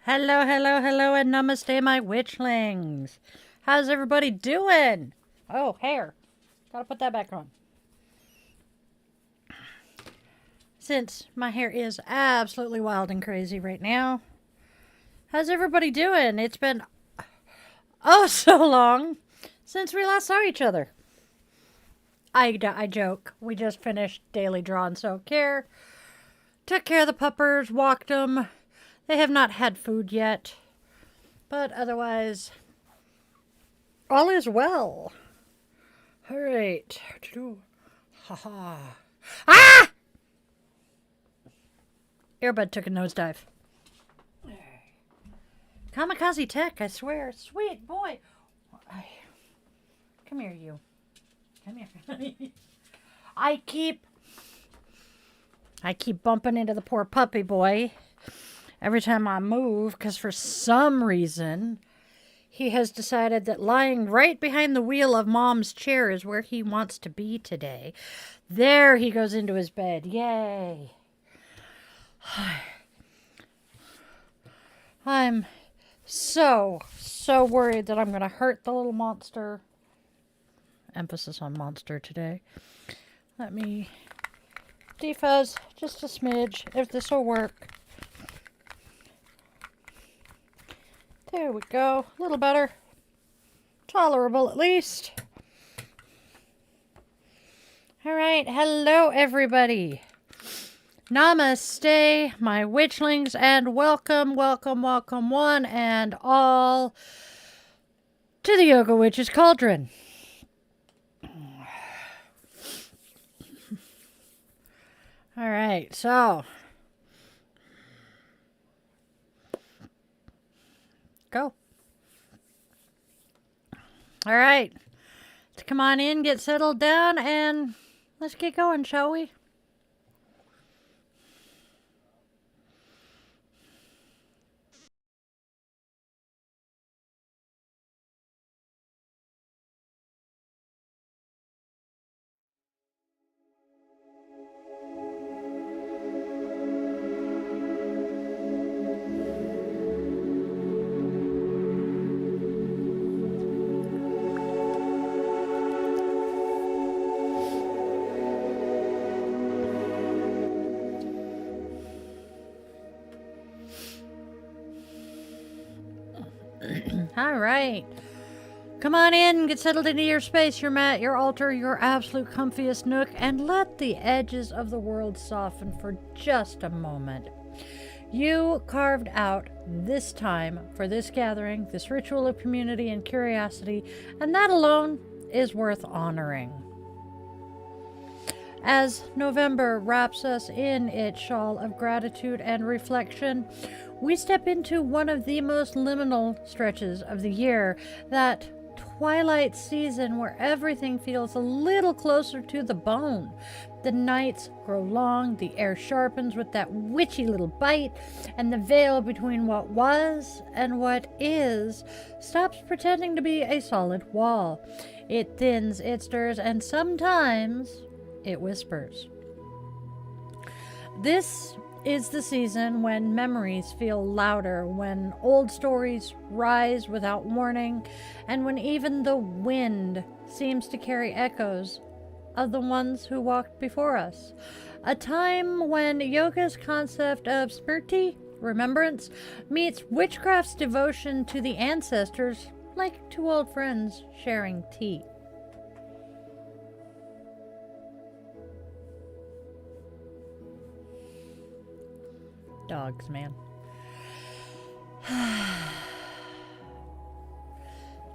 Hello, hello, hello, and namaste, my witchlings. How's everybody doing? Oh, hair. Gotta put that back on. Since my hair is absolutely wild and crazy right now. How's everybody doing? It's been oh so long since we last saw each other. I joke. We just finished daily draw and soak care. Took care of the puppers, walked them. They have not had food yet. But otherwise, all is well. All right. Ha ha. Ah! Earbud took a nosedive. Kamikaze tech, I swear. Sweet boy. Come here, you. Come here. I keep bumping into the poor puppy boy every time I move because for some reason he has decided that lying right behind the wheel of Mom's chair is where he wants to be today. There he goes into his bed. Yay. I'm so worried that I'm going to hurt the little monster. Emphasis on monster today. Let me defuzz just a smidge if this will work. There we go. A little better. Tolerable at least. All right. Hello, everybody. Namaste, my witchlings, and welcome one and all to the Yoga Witch's Cauldron. All right, so go. All right, let's come on in, get settled down, and let's get going, shall we? All right. Come on in, get settled into your space, your mat, your altar, your absolute comfiest nook, and let the edges of the world soften for just a moment. You carved out this time for this gathering, this ritual of community and curiosity, and that alone is worth honoring. As November wraps us in its shawl of gratitude and reflection, we step into one of the most liminal stretches of the year, that twilight season where everything feels a little closer to the bone. The nights grow long, the air sharpens with that witchy little bite, and the veil between what was and what is stops pretending to be a solid wall. It thins, it stirs, and sometimes it whispers. This is the season when memories feel louder, when old stories rise without warning, and when even the wind seems to carry echoes of the ones who walked before us. A time when yoga's concept of smriti, remembrance, meets witchcraft's devotion to the ancestors, like two old friends sharing tea. Dogs, man.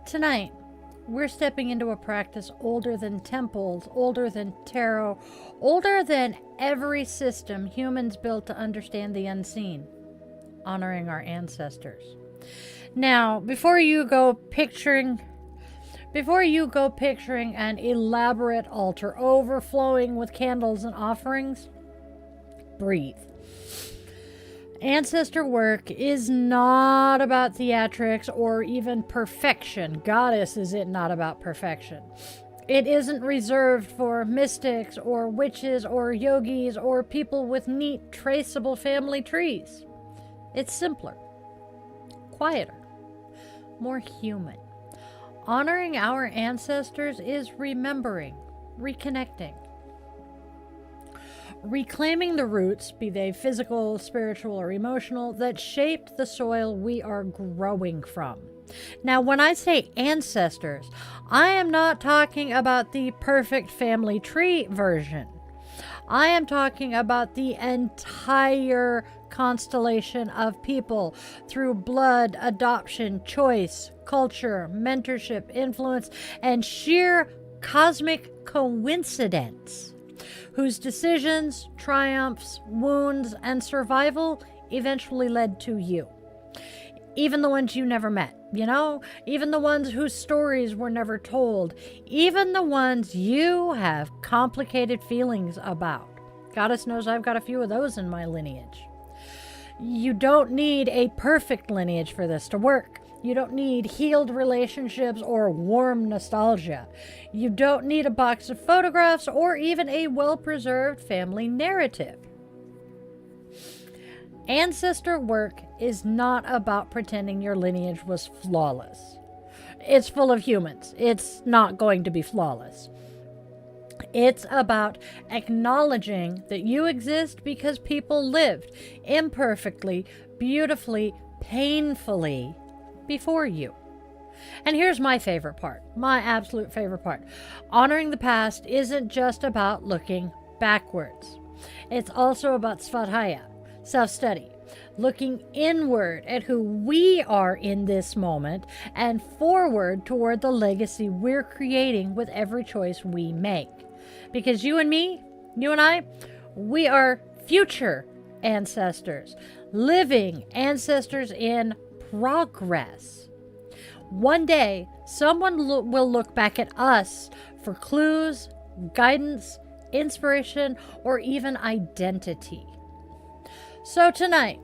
Tonight, we're stepping into a practice older than temples, older than tarot, older than every system humans built to understand the unseen, honoring our ancestors. Now, before you go picturing an elaborate altar overflowing with candles and offerings, breathe. Ancestor work is not about theatrics or even perfection. Goddess, is it not about perfection? It isn't reserved for mystics or witches or yogis or people with neat, traceable family trees. It's simpler. quieter, more human. Honoring our ancestors is remembering, reconnecting, reclaiming the roots, be they physical, spiritual, or emotional, that shaped the soil we are growing from. Now, when I say ancestors, I am not talking about the perfect family tree version. I am talking about the entire constellation of people through blood, adoption, choice, culture, mentorship, influence, and sheer cosmic coincidence, whose decisions, triumphs, wounds, and survival eventually led to you. Even the ones you never met, even the ones whose stories were never told, even the ones you have complicated feelings about. Goddess knows I've got a few of those in my lineage. You don't need a perfect lineage for this to work. You don't need healed relationships or warm nostalgia. You don't need a box of photographs or even a well-preserved family narrative. Ancestor work is not about pretending your lineage was flawless. It's full of humans. It's not going to be flawless. It's about acknowledging that you exist because people lived imperfectly, beautifully, painfully before you. And here's my favorite part, my absolute favorite part. Honoring the past isn't just about looking backwards. It's also about svadhyaya, self-study, looking inward at who we are in this moment and forward toward the legacy we're creating with every choice we make. Because you and me, you and I, we are future ancestors, living ancestors in progress. One day, someone will look back at us for clues, guidance, inspiration, or even identity. So tonight,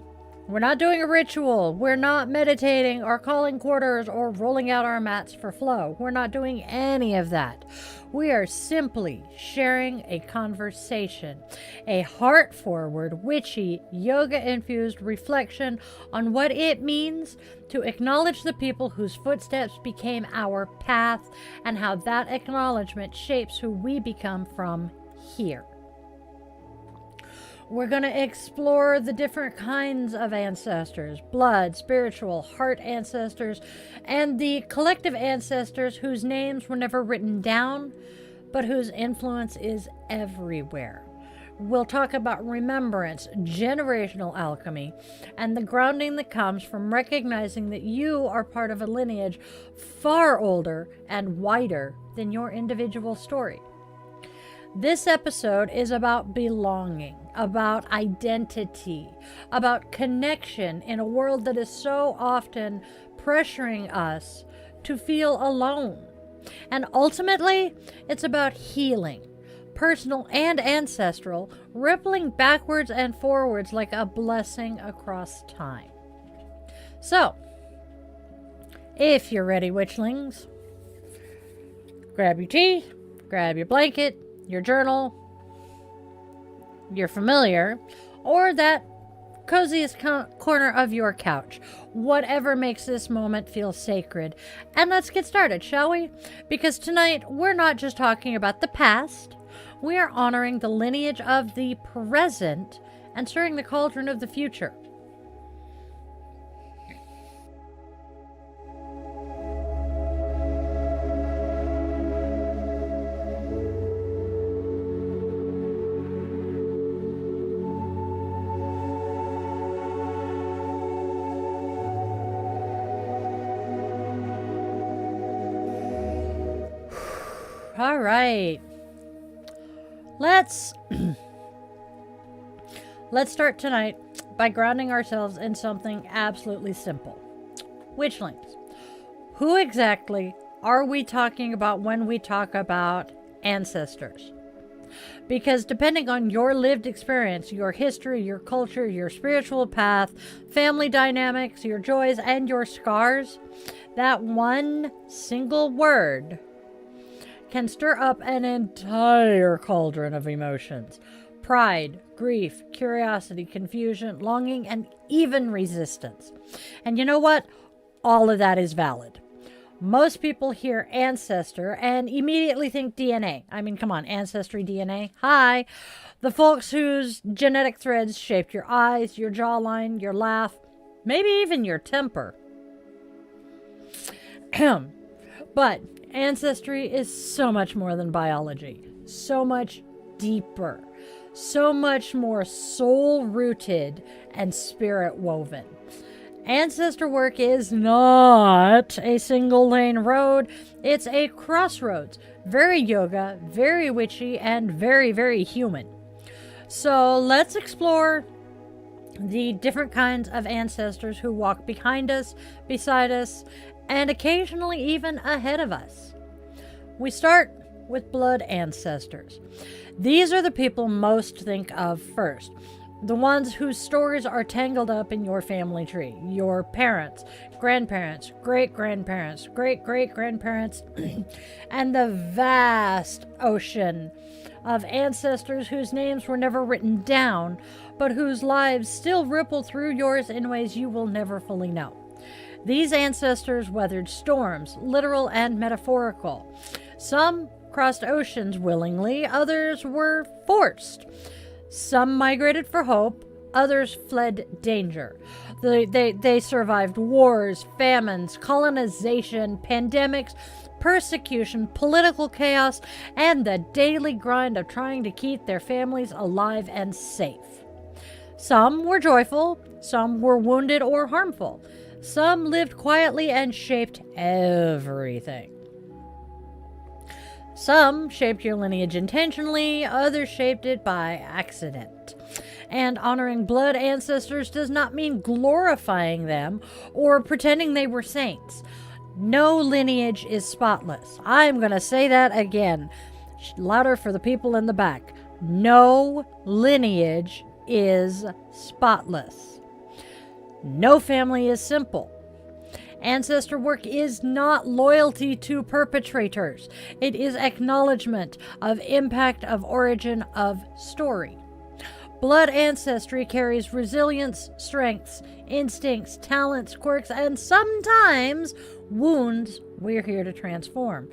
we're not doing a ritual. We're not meditating or calling quarters or rolling out our mats for flow. We're not doing any of that. We are simply sharing a conversation, a heart-forward, witchy, yoga-infused reflection on what it means to acknowledge the people whose footsteps became our path and how that acknowledgement shapes who we become from here. We're going to explore the different kinds of ancestors, blood, spiritual, heart ancestors, and the collective ancestors whose names were never written down, but whose influence is everywhere. We'll talk about remembrance, generational alchemy, and the grounding that comes from recognizing that you are part of a lineage far older and wider than your individual story. This episode is about belonging, about identity, about connection in a world that is so often pressuring us to feel alone. And ultimately, it's about healing, personal and ancestral, rippling backwards and forwards like a blessing across time. So, if you're ready, witchlings, grab your tea, grab your blanket, your journal, your familiar, or that coziest corner of your couch. Whatever makes this moment feel sacred. And let's get started, shall we? Because tonight, we're not just talking about the past. We are honoring the lineage of the present and stirring the cauldron of the future. All right, let's start tonight by grounding ourselves in something absolutely simple. Witchlings, who exactly are we talking about when we talk about ancestors? Because depending on your lived experience, your history, your culture, your spiritual path, family dynamics, your joys, and your scars, that one single word can stir up an entire cauldron of emotions. Pride, grief, curiosity, confusion, longing, and even resistance. And you know what? all of that is valid. Most people hear ancestor and immediately think DNA. I mean, come on, ancestry DNA. Hi. The folks whose genetic threads shaped your eyes, your jawline, your laugh, maybe even your temper. But ancestry is so much more than biology, so much deeper, so much more soul-rooted and spirit-woven. Ancestor work is not a single-lane road. It's a crossroads. Very yoga, very witchy, and very, very human. So let's explore the different kinds of ancestors who walk behind us, beside us, and occasionally even ahead of us. We start with blood ancestors. These are the people most think of first. The ones whose stories are tangled up in your family tree. Your parents, grandparents, great-grandparents, great-great-grandparents, and the vast ocean of ancestors whose names were never written down, but whose lives still ripple through yours in ways you will never fully know. These ancestors weathered storms, literal and metaphorical. Some crossed oceans willingly, others were forced. Some migrated for hope, others fled danger. They survived wars, famines, colonization, pandemics, persecution, political chaos, and the daily grind of trying to keep their families alive and safe. Some were joyful, some were wounded or harmful. Some lived quietly and shaped everything. Some shaped your lineage intentionally, others shaped it by accident. And honoring blood ancestors does not mean glorifying them or pretending they were saints. No lineage is spotless. I'm going to say that again, louder for the people in the back. No lineage is spotless. No family is simple. Ancestor work is not loyalty to perpetrators. It is acknowledgement of impact, of origin, of story. Blood ancestry carries resilience, strengths, instincts, talents, quirks, and sometimes wounds we're here to transform.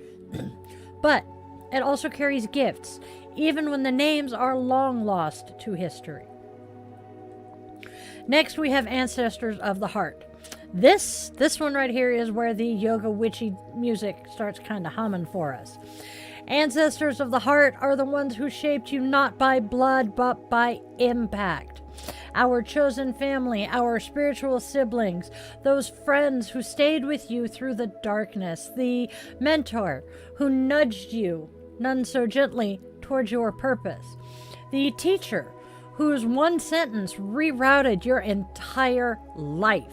But it also carries gifts, even when the names are long lost to history. Next, we have ancestors of the heart. This one right here is where the yoga witchy music starts kind of humming for us. Ancestors of the heart are the ones who shaped you not by blood, but by impact. Our chosen family, our spiritual siblings, those friends who stayed with you through the darkness, the mentor who nudged you, none so gently, towards your purpose, the teacher whose one sentence rerouted your entire life.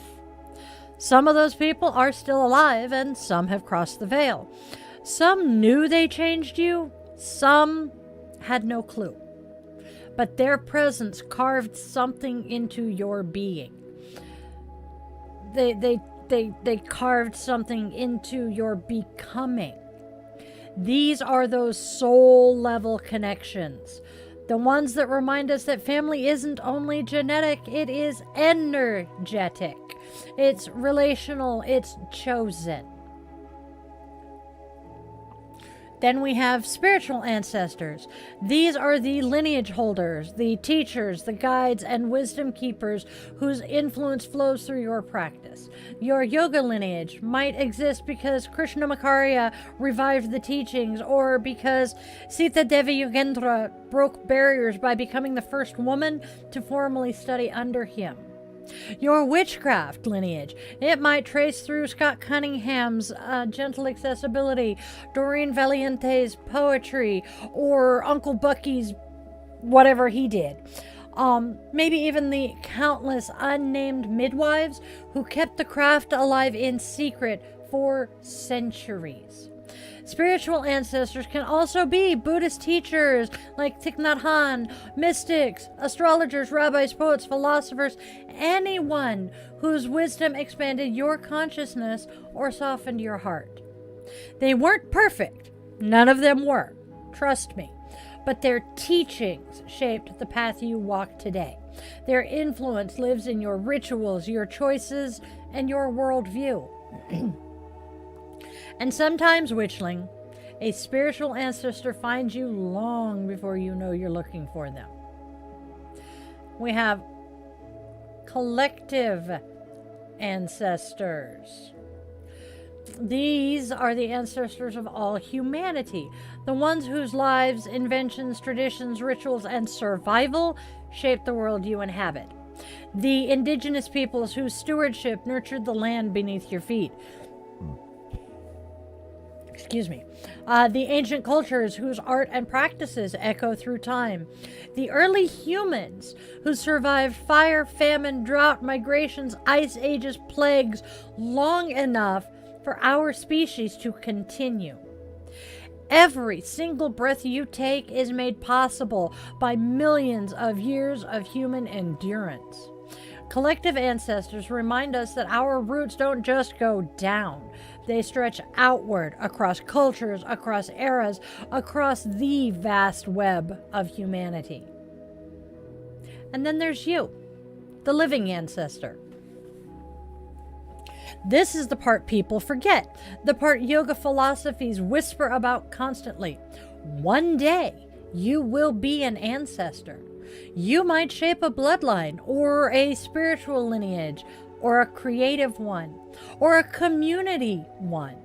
Some of those people are still alive, and some have crossed the veil. Some knew they changed you, some had no clue. But their presence carved something into your being. They carved something into your becoming. These are those soul-level connections. The ones that remind us that family isn't only genetic, it is energetic. It's relational, it's chosen. Then we have spiritual ancestors. These are the lineage holders, the teachers, the guides, and wisdom keepers whose influence flows through your practice. Your yoga lineage might exist because Krishnamacharya revived the teachings, or because Sita Devi Yogendra broke barriers by becoming the first woman to formally study under him. Your witchcraft lineage, it might trace through Scott Cunningham's gentle accessibility, Doreen Valiente's poetry, or Uncle Bucky's whatever he did. Maybe even the countless unnamed midwives who kept the craft alive in secret for centuries. Spiritual ancestors can also be Buddhist teachers like Thich Nhat Hanh, mystics, astrologers, rabbis, poets, philosophers, anyone whose wisdom expanded your consciousness or softened your heart. They weren't perfect. None of them were. Trust me. But their teachings shaped the path you walk today. Their influence lives in your rituals, your choices, and your worldview. And sometimes, Witchling, a spiritual ancestor finds you long before you know you're looking for them. We have collective ancestors. These are the ancestors of all humanity, the ones whose lives, inventions, traditions, rituals, and survival shape the world you inhabit. The indigenous peoples whose stewardship nurtured the land beneath your feet. Excuse me. The ancient cultures whose art and practices echo through time. The early humans who survived fire, famine, drought, migrations, ice ages, plagues long enough for our species to continue. Every single breath you take is made possible by millions of years of human endurance. Collective ancestors remind us that our roots don't just go down. They stretch outward across cultures, across eras, across the vast web of humanity. And then there's you, the living ancestor. This is the part people forget, the part yoga philosophies whisper about constantly. One day, you will be an ancestor. You might shape a bloodline, or a spiritual lineage, or a creative one, or a community one.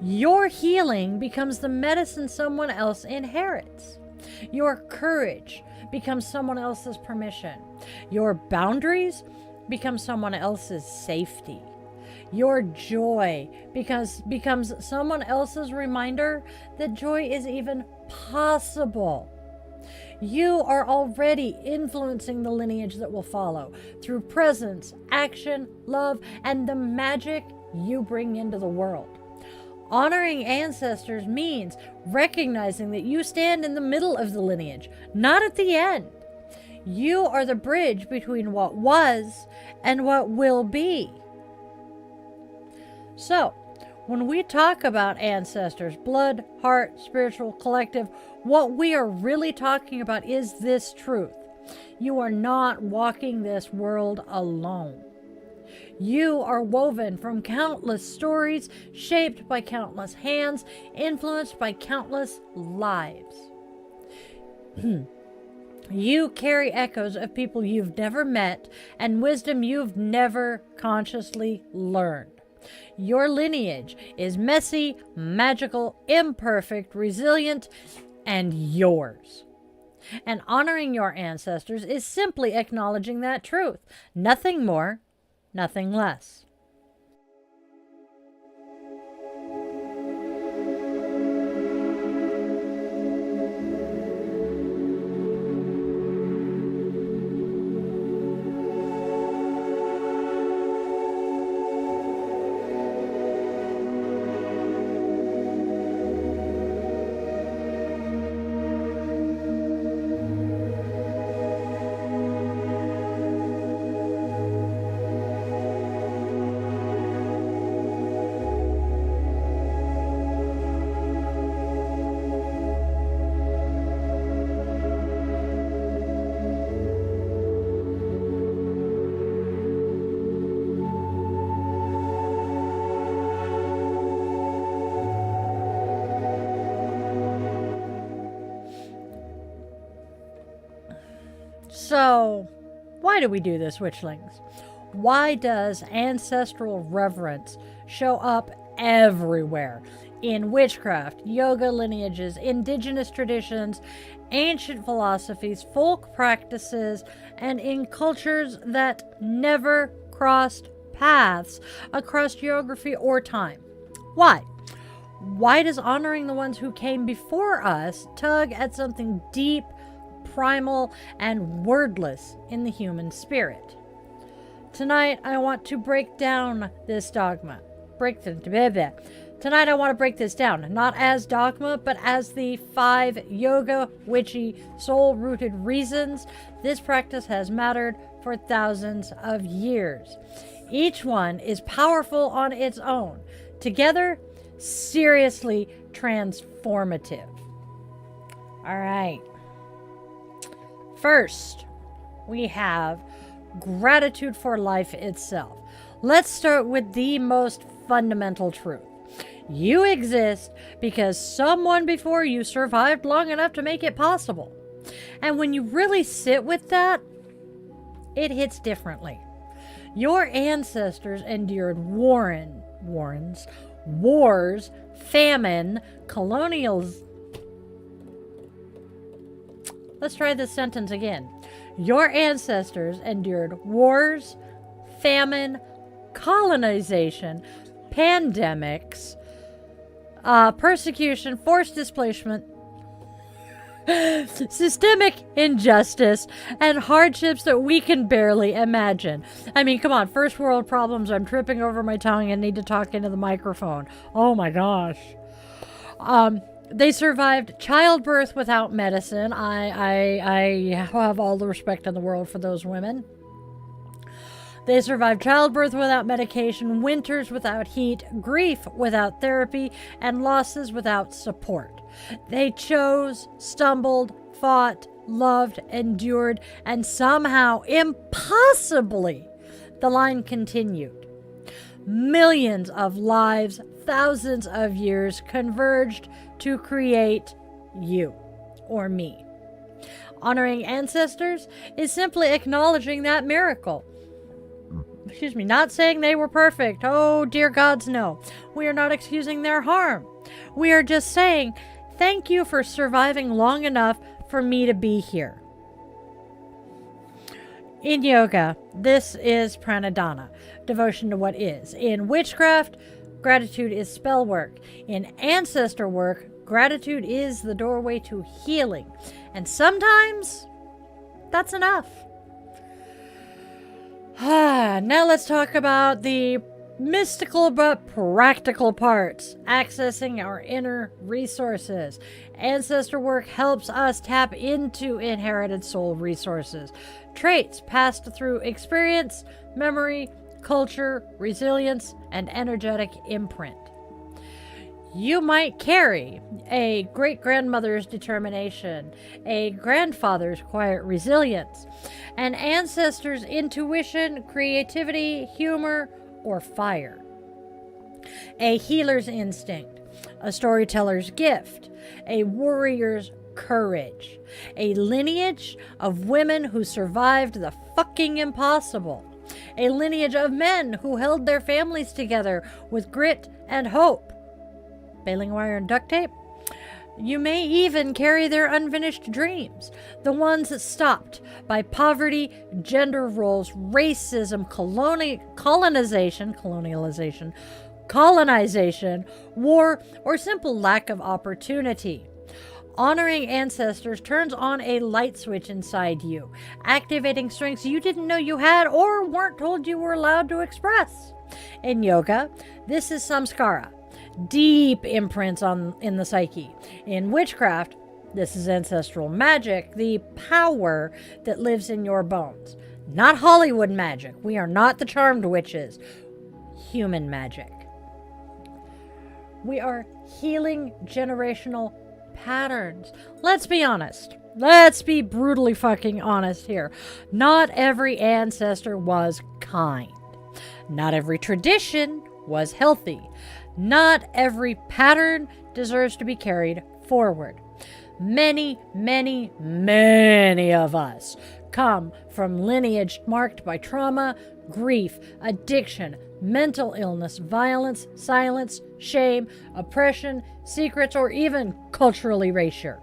Your healing becomes the medicine someone else inherits. Your courage becomes someone else's permission. Your boundaries become someone else's safety. Your joy becomes someone else's reminder that joy is even possible. You are already influencing the lineage that will follow through presence, action, love, and the magic you bring into the world. Honoring ancestors means recognizing that you stand in the middle of the lineage, not at the end. You are the bridge between what was and what will be. So, when we talk about ancestors, blood, heart, spiritual, collective, what we are really talking about is this truth. You are not walking this world alone. You are woven from countless stories, shaped by countless hands, influenced by countless lives. You carry echoes of people you've never met and wisdom you've never consciously learned. Your lineage is messy, magical, imperfect, resilient, and yours. And honoring your ancestors is simply acknowledging that truth. Nothing more, nothing less. So, why do we do this, Witchlings? Why does ancestral reverence show up everywhere? In witchcraft, yoga lineages, indigenous traditions, ancient philosophies, folk practices, and in cultures that never crossed paths across geography or time. Why? Why does honoring the ones who came before us tug at something deep, primal, and wordless in the human spirit? Tonight, I want to break down this dogma. Tonight, I want to break this down, not as dogma, but as the 5 yoga, witchy, soul-rooted reasons this practice has mattered for thousands of years. Each one is powerful on its own. Together, seriously transformative. All right. First, we have gratitude for life itself. Let's start with the most fundamental truth. You exist because someone before you survived long enough to make it possible. And when you really sit with that, it hits differently. Your ancestors endured wars, famine, colonials. Let's try this sentence again. Your ancestors endured wars, famine, colonization, pandemics, persecution, forced displacement, systemic injustice, and hardships that we can barely imagine. I mean, come on, first world problems. I'm tripping over my tongue and need to talk into the microphone. Oh my gosh. They survived childbirth without medicine. I have all the respect in the world for those women. They survived childbirth without medication, winters without heat, grief without therapy, and losses without support. They chose, stumbled, fought, loved, endured, and somehow, impossibly, the line continued. Millions of lives, thousands of years converged to create you, or me. Honoring ancestors is simply acknowledging that miracle. Excuse me, not saying they were perfect. Oh, dear gods, no. We are not excusing their harm. We are just saying, thank you for surviving long enough for me to be here. In yoga, this is pranadhana, devotion to what is. In witchcraft, gratitude is spell work. In ancestor work, gratitude is the doorway to healing. And sometimes, that's enough. Now let's talk about the mystical but practical parts, accessing our inner resources. Ancestor work helps us tap into inherited soul resources, traits passed through experience, memory, culture, resilience, and energetic imprint. You might carry a great-grandmother's determination, a grandfather's quiet resilience, an ancestor's intuition, creativity, humor, or fire, a healer's instinct, a storyteller's gift, a warrior's courage, a lineage of women who survived the fucking impossible, a lineage of men who held their families together with grit and hope. Baling wire and duct tape? You may even carry their unfinished dreams, the ones stopped by poverty, gender roles, racism, colonization, war, or simple lack of opportunity. Honoring ancestors turns on a light switch inside you, activating strengths you didn't know you had or weren't told you were allowed to express. In yoga, this is samskara, deep imprints in the psyche. In witchcraft, this is ancestral magic, the power that lives in your bones. Not Hollywood magic. We are not the charmed witches. Human magic. We are healing generational patterns. Let's be honest. Let's be brutally fucking honest here. Not every ancestor was kind. Not every tradition was healthy. Not every pattern deserves to be carried forward. Many, many, many of us come from lineage marked by trauma, grief, addiction, mental illness, violence, silence, shame, oppression, secrets, or even cultural erasure.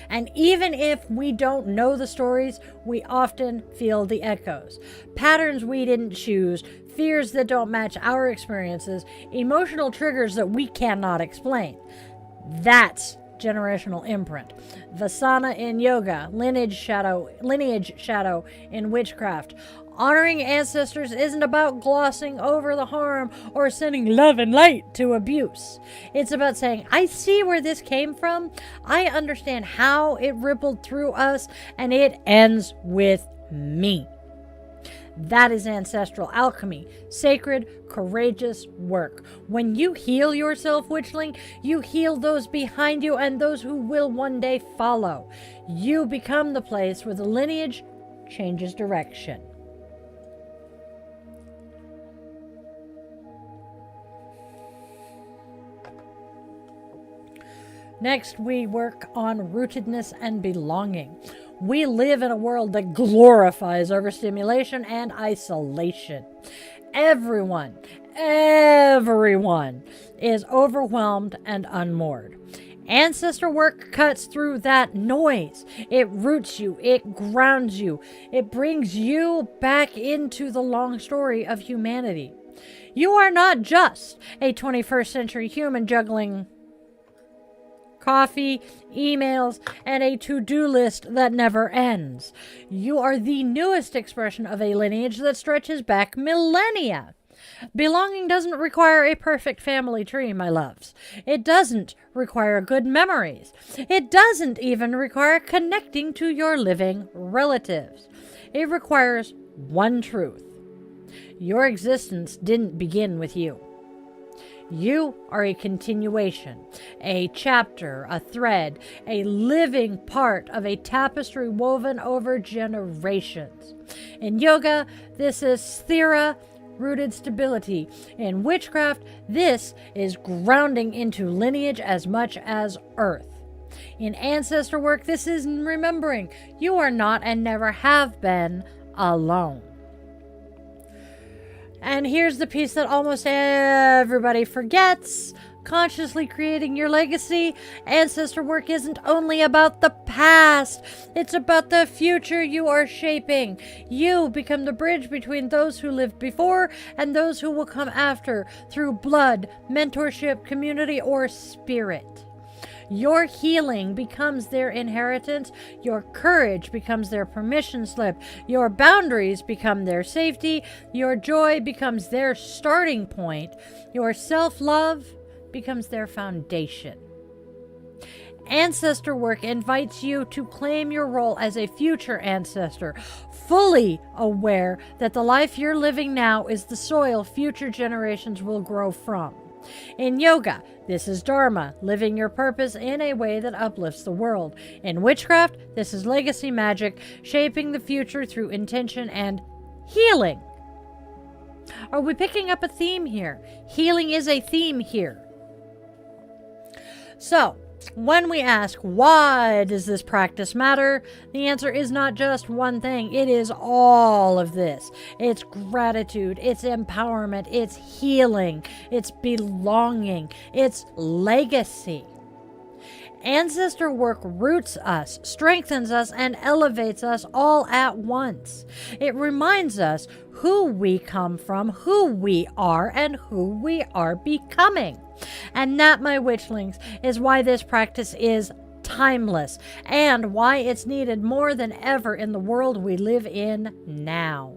And even if we don't know the stories, we often feel the echoes. Patterns we didn't choose, fears that don't match our experiences, emotional triggers that we cannot explain. That's generational imprint. Vasana in yoga, lineage shadow in witchcraft. Honoring ancestors isn't about glossing over the harm or sending love and light to abuse. It's about saying, I see where this came from, I understand how it rippled through us, and it ends with me. That is ancestral alchemy, sacred, courageous work. When you heal yourself, witchling, you heal those behind you and those who will one day follow. You become the place where the lineage changes direction. Next, we work on rootedness and belonging. We live in a world that glorifies overstimulation and isolation. Everyone is overwhelmed and unmoored. Ancestor work cuts through that noise. It roots you, it grounds you, it brings you back into the long story of humanity. You are not just a 21st century human juggling coffee, emails, and a to-do list that never ends. You are the newest expression of a lineage that stretches back millennia. Belonging doesn't require a perfect family tree, my loves. It doesn't require good memories. It doesn't even require connecting to your living relatives. It requires one truth. Your existence didn't begin with you. You are a continuation, a chapter, a thread, a living part of a tapestry woven over generations. In yoga, this is sthira, rooted stability. In witchcraft, this is grounding into lineage as much as earth. In ancestor work, this is remembering you are not and never have been alone. And here's the piece that almost everybody forgets. Consciously creating your legacy. Ancestor work isn't only about the past. It's about the future you are shaping. You become the bridge between those who lived before and those who will come after through blood, mentorship, community, or spirit. Your healing becomes their inheritance. Your courage becomes their permission slip. Your boundaries become their safety. Your joy becomes their starting point. Your self-love becomes their foundation. Ancestor work invites you to claim your role as a future ancestor, fully aware that the life you're living now is the soil future generations will grow from. In yoga, this is dharma, living your purpose in a way that uplifts the world. In witchcraft, this is legacy magic, shaping the future through intention and healing. Are we picking up a theme here? Healing is a theme here. So, when we ask, why does this practice matter? The answer is not just one thing. It is all of this. It's gratitude. It's empowerment. It's healing. It's belonging. It's legacy. Ancestor work roots us, strengthens us, and elevates us all at once. It reminds us who we come from, who we are, and who we are becoming. And that, my witchlings, is why this practice is timeless and why it's needed more than ever in the world we live in now.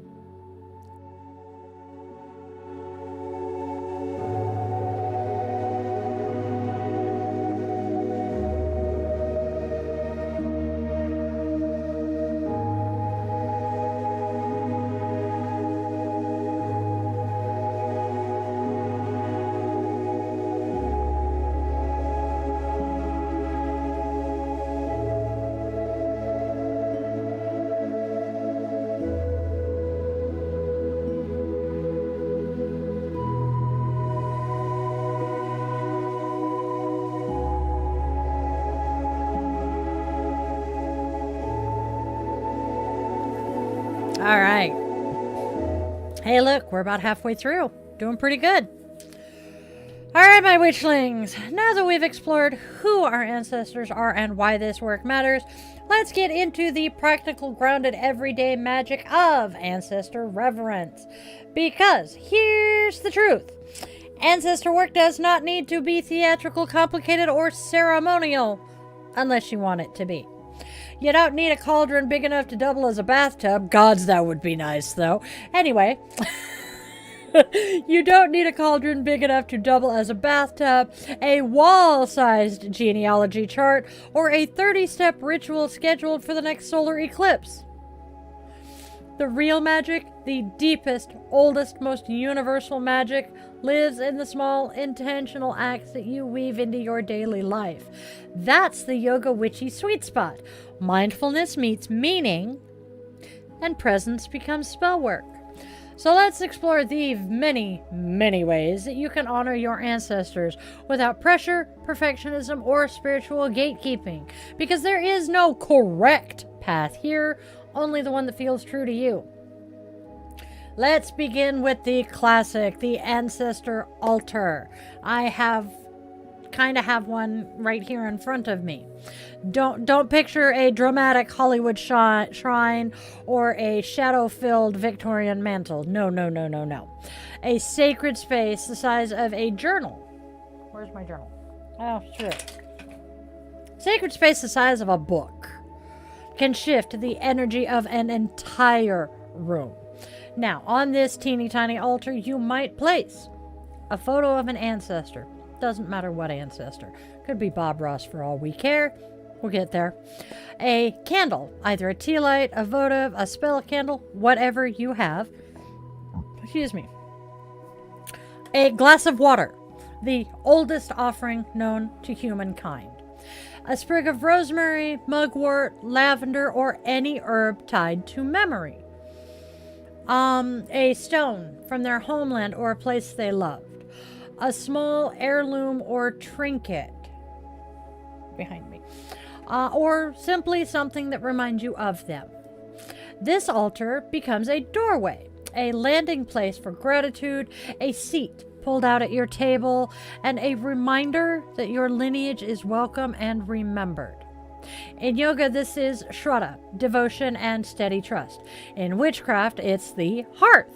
All right. Hey, look, we're about halfway through. Doing pretty good. All right, my witchlings. Now that we've explored who our ancestors are and why this work matters, let's get into the practical, grounded, everyday magic of ancestor reverence. Because here's the truth. Ancestor work does not need to be theatrical, complicated, or ceremonial, unless you want it to be. You don't need a cauldron big enough to double as a bathtub. Gods, that would be nice, though. Anyway, you don't need a cauldron big enough to double as a bathtub, a wall-sized genealogy chart, or a 30-step ritual scheduled for the next solar eclipse. The real magic, the deepest, oldest, most universal magic, lives in the small, intentional acts that you weave into your daily life. That's the yoga witchy sweet spot. Mindfulness meets meaning, and presence becomes spell work. So let's explore the many, many ways that you can honor your ancestors without pressure, perfectionism, or spiritual gatekeeping. Because there is no correct path here, only the one that feels true to you. Let's begin with the classic, the ancestor altar. I kind of have one right here in front of me. Don't picture a dramatic Hollywood shrine or a shadow-filled Victorian mantle. No, no, no, no, no. A sacred space the size of a journal. Where's my journal? Oh, sure. Sacred space the size of a book can shift the energy of an entire room. Now, on this teeny tiny altar, you might place a photo of an ancestor. Doesn't matter what ancestor. Could be Bob Ross for all we care. We'll get there. A candle, either a tea light, a votive, a spell candle, whatever you have. Excuse me. A glass of water, the oldest offering known to humankind. A sprig of rosemary, mugwort, lavender, or any herb tied to memory. A stone from their homeland or a place they loved. A small heirloom or trinket behind me, or simply something that reminds you of them. This altar becomes a doorway, a landing place for gratitude, a seat pulled out at your table, and a reminder that your lineage is welcome and remembered. In yoga, this is Shraddha, devotion and steady trust. In witchcraft, it's the hearth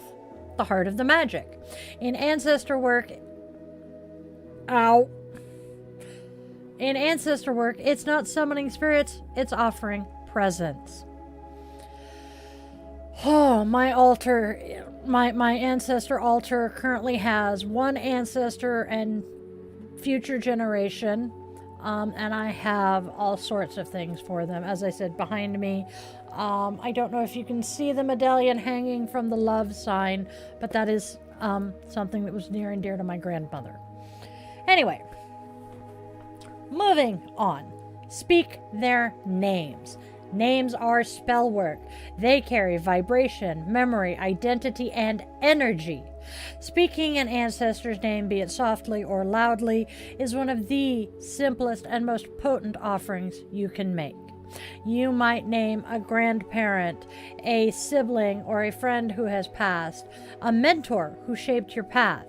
of the magic. In ancestor work, In ancestor work, it's not summoning spirits, it's offering presence. Oh, my altar, my ancestor altar currently has one ancestor and future generation, and I have all sorts of things for them. As I said, behind me, I don't know if you can see the medallion hanging from the love sign, but that is something that was near and dear to my grandmother. Anyway, moving on. Speak their names. Names are spell work. They carry vibration, memory, identity, and energy. Speaking an ancestor's name, be it softly or loudly, is one of the simplest and most potent offerings you can make. You might name a grandparent, a sibling, or a friend who has passed, a mentor who shaped your path,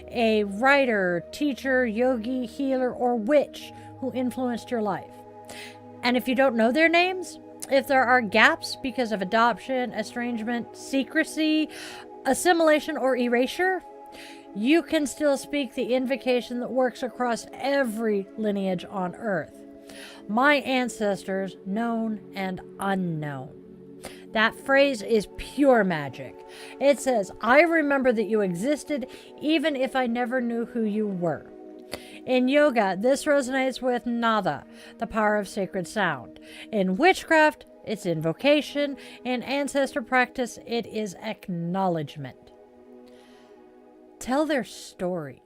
a writer, teacher, yogi, healer, or witch who influenced your life. And if you don't know their names, if there are gaps because of adoption, estrangement, secrecy, assimilation, or erasure, you can still speak the invocation that works across every lineage on earth. My ancestors, known and unknown. That phrase is pure magic. It says, I remember that you existed even if I never knew who you were. In yoga, this resonates with nada, the power of sacred sound. In witchcraft, it's invocation. In ancestor practice, it is acknowledgement. Tell their stories.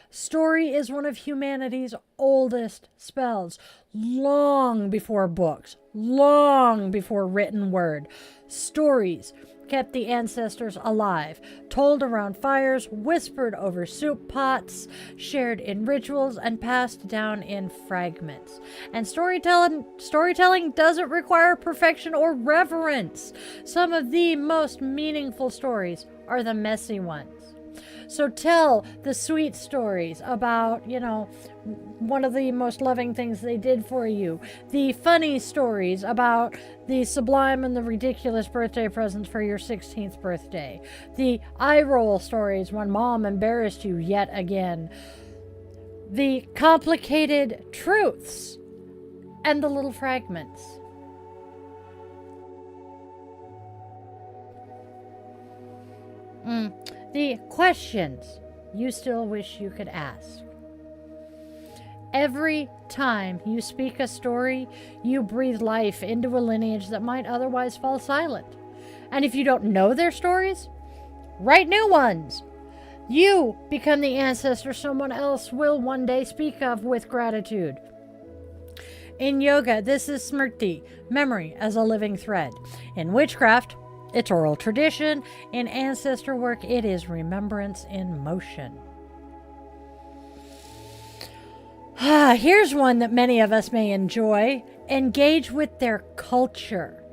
Story is one of humanity's oldest spells, long before books, long before written word. Stories kept the ancestors alive, told around fires, whispered over soup pots, shared in rituals, and passed down in fragments. And storytelling doesn't require perfection or reverence. Some of the most meaningful stories are the messy ones. So tell the sweet stories about, one of the most loving things they did for you. The funny stories about the sublime and the ridiculous birthday presents for your 16th birthday. The eye roll stories when mom embarrassed you yet again. The complicated truths and the little fragments. The questions you still wish you could ask. Every time you speak a story, you breathe life into a lineage that might otherwise fall silent. And if you don't know their stories, write new ones. You become the ancestor someone else will one day speak of with gratitude. In yoga, this is smriti, memory as a living thread. In witchcraft, It's oral tradition. In ancestor work, it is remembrance in motion. Here's one that many of us may enjoy. Engage with their culture.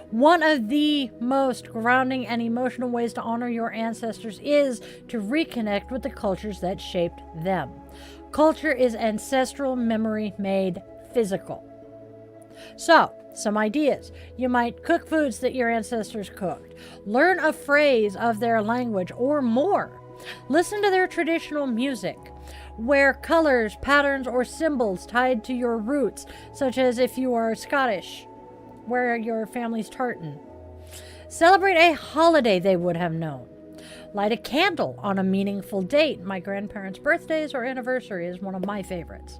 One of the most grounding and emotional ways to honor your ancestors is to reconnect with the cultures that shaped them. Culture is ancestral memory made physical. So, some ideas. You might cook foods that your ancestors cooked. Learn a phrase of their language or more. Listen to their traditional music. Wear colors, patterns, or symbols tied to your roots, such as if you are Scottish, wear your family's tartan. Celebrate a holiday they would have known. Light a candle on a meaningful date. My grandparents' birthdays or anniversary is one of my favorites.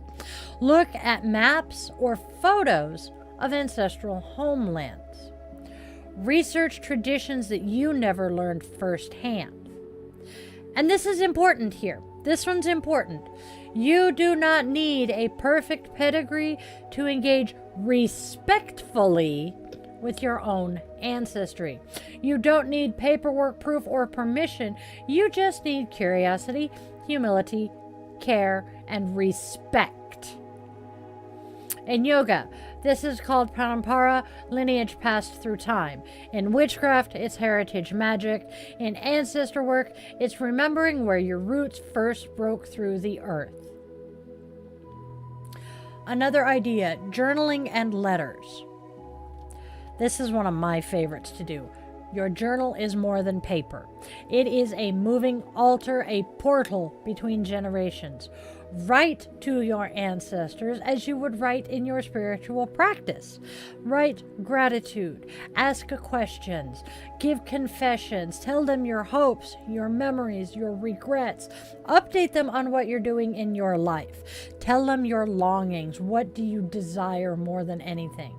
Look at maps or photos of ancestral homelands. Research traditions that you never learned firsthand. And this is important here. This one's important. You do not need a perfect pedigree to engage respectfully with your own ancestry. You don't need paperwork, proof, or permission. You just need curiosity, humility, care, and respect. In yoga, this is called parampara, lineage passed through time. In witchcraft, it's heritage magic. In ancestor work, it's remembering where your roots first broke through the earth. Another idea, journaling and letters. This is one of my favorites to do. Your journal is more than paper. It is a moving altar, a portal between generations. Write to your ancestors as you would write in your spiritual practice. Write gratitude, ask questions, give confessions, tell them your hopes, your memories, your regrets. Update them on what you're doing in your life. Tell them your longings. What do you desire more than anything?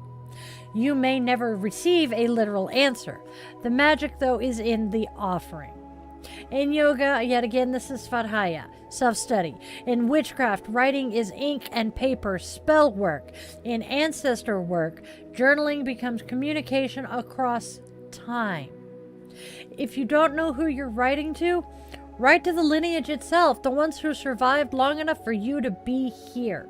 You may never receive a literal answer. The magic, though, is in the offering. In yoga, yet again, this is svadhyaya, self-study. In witchcraft, writing is ink and paper, spell work. In ancestor work, journaling becomes communication across time. If you don't know who you're writing to, write to the lineage itself, the ones who survived long enough for you to be here.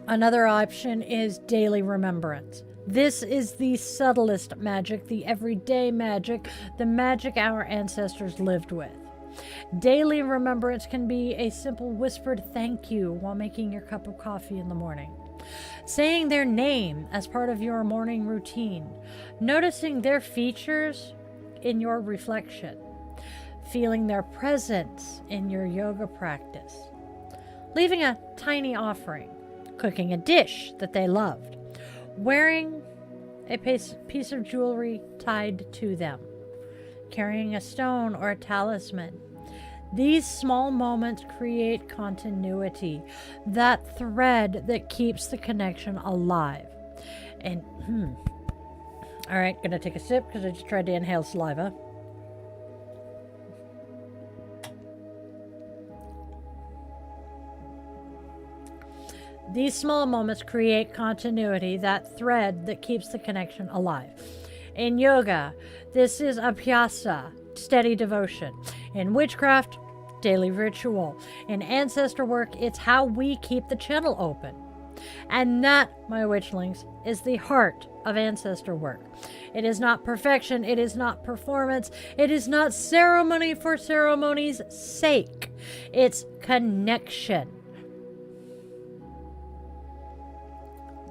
Another option is daily remembrance. This is the subtlest magic, the everyday magic, the magic our ancestors lived with. Daily remembrance can be a simple whispered thank you while making your cup of coffee in the morning. Saying their name as part of your morning routine. Noticing their features in your reflection. Feeling their presence in your yoga practice. Leaving a tiny offering. Cooking a dish that they loved. Wearing a piece of jewelry tied to them. Carrying a stone or a talisman. These small moments create continuity, that thread that keeps the connection alive. And, all right, gonna take a sip because I just tried to inhale saliva. These small moments create continuity, that thread that keeps the connection alive. In yoga, this is abhyasa, steady devotion. In witchcraft, daily ritual. In ancestor work, it's how we keep the channel open. And that, my witchlings, is the heart of ancestor work. It is not perfection, it is not performance, it is not ceremony for ceremony's sake. It's connection.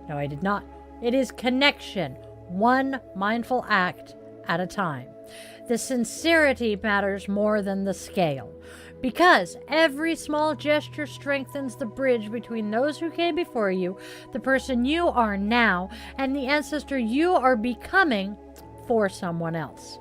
No, I did not. It is connection, one mindful act at a time. The sincerity matters more than the scale, because every small gesture strengthens the bridge between those who came before you, the person you are now, and the ancestor you are becoming for someone else.